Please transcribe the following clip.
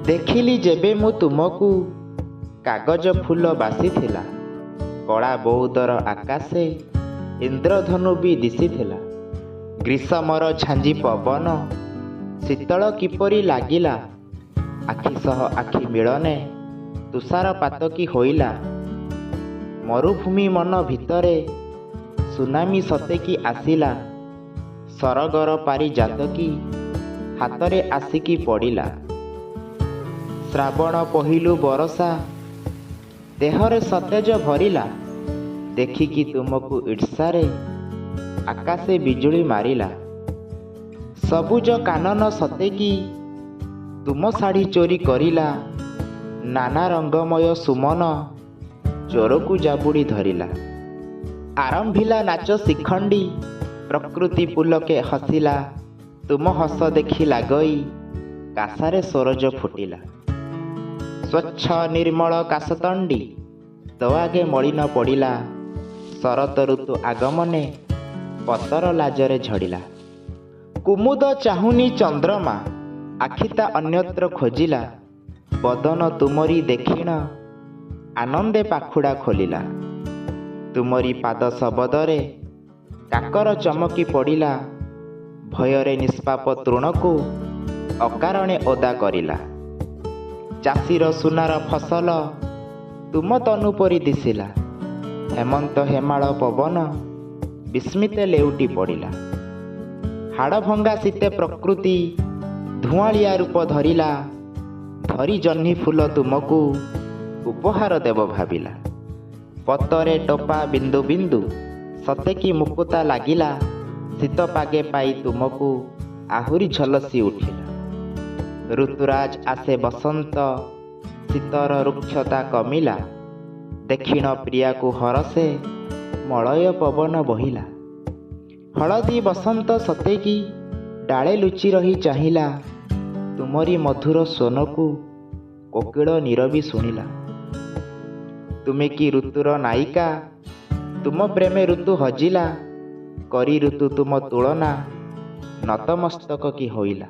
ଦେଖିଲି ଯେବେ ମୁଁ ତୁମକୁ, କାଗଜ ଫୁଲ ବାସିଥିଲା। କଳା ବଉଦର ଆକାଶେ ଇନ୍ଦ୍ରଧନୁ ବି ଦିଶିଥିଲା। ଗ୍ରୀଷ୍ମର ଝାଞ୍ଜି ପବନ ଶୀତଳ କିପରି ଲାଗିଲା। ଆଖି ସହ ଆଖି ମିଳନେ ତୁଷାରପାତ କି ହୋଇଲା। ମରୁଭୂମି ମନ ଭିତରେ ସୁନାମି ସତେକି ଆସିଲା। ସରଗର ପାରିଜାତକି ହାତରେ ଆସିକି ପଡ଼ିଲା। ଶ୍ରାବଣ ପହିଲୁ ବରଷା ଦେହରେ ସତେଜ ଭରିଲା। ଦେଖିକି ତୁମକୁ ଈର୍ଷାରେ ଆକାଶେ ବିଜୁଳି ମାରିଲା। ସବୁଜ କାନନ ସତେକି ତୁମ ଶାଢ଼ୀ ଚୋରି କରିଲା। ନାନା ରଙ୍ଗମୟ ସୁମନ ଚୋରକୁ ଜାବୁଡ଼ି ଧରିଲା। ଆରମ୍ଭିଲା ନାଚ ଶିଖଣ୍ଡି ପ୍ରକୃତି ପୁଲକେ ହସିଲା। ତୁମ ହସ ଦେଖି ଲାଗଇ କାଶାରେ ସରୋଜ ଫୁଟିଲା। ସ୍ୱଚ୍ଛ ନିର୍ମଳ କାଶତଣ୍ଡି ତୋ ଆଗେ ମଳିନ ପଡ଼ିଲା। ଶରତ ଋତୁ ଆଗମନେ ପତର ଲାଜରେ ଝଡ଼ିଲା। କୁମୁଦ ଚାହୁଁନି ଚନ୍ଦ୍ରମା ଆଖିତା ଅନ୍ୟତ୍ର ଖୋଜିଲା। ବଦନ ତୁମରି ଦେଖିଣ ଆନନ୍ଦେ ପାଖୁଡ଼ା ଖୋଲିଲା। ତୁମରି ପାଦ ଶବଦରେ କାକର ଚମକି ପଡ଼ିଲା। ଭୟରେ ନିଷ୍ପାପ ତୃଣକୁ ଅକାରଣେ ଓଦା କରିଲା। ଚାଷୀର ସୁନାର ଫସଲ ତୁମ ତନୁ ପରି ଦିଶିଲା। ହେମନ୍ତ ହେମାଳ ପବନ ବିସ୍ମିତେ ଲେଉଟି ପଡ଼ିଲା। ହାଡ଼ଭଙ୍ଗା ଶୀତେ ପ୍ରକୃତି ଧୂଆଁଳିଆ ରୂପ ଧରିଲା। ଧରି ଜହ୍ନି ଫୁଲ ତୁମକୁ ଉପହାର ଦେବ ଭାବିଲା। ପତରେ ଟୋପା ବିନ୍ଦୁ ବିନ୍ଦୁ ସତେକି ମୁକୁତା ଲାଗିଲା। ଶୀତ ପାଗେ ପାଇ ତୁମକୁ ଆହୁରି ଝଲସି ଉଠିଲା। ଋତୁରାଜ ଆସେ ବସନ୍ତ ଶୀତର ରୁକ୍ଷତା କମିଲା। ଦକ୍ଷିଣ ପ୍ରିୟାକୁ ହରସେ ମଳୟ ପବନ ବହିଲା। ହଳଦୀ ବସନ୍ତ ସତେକି ଡାଳେ ଲୁଚି ରହି ଚାହିଁଲା। ତୁମରି ମଧୁର ସ୍ୱନକୁ କୋକିଳ ନୀରବି ଶୁଣିଲା। ତୁମେ କି ଋତୁର ନାୟିକା ତୁମ ପ୍ରେମେ ଋତୁ ହଜିଲା। କରି ଋତୁ ତୁମ ତୁଳନା ନତମସ୍ତକ କି ହୋଇଲା।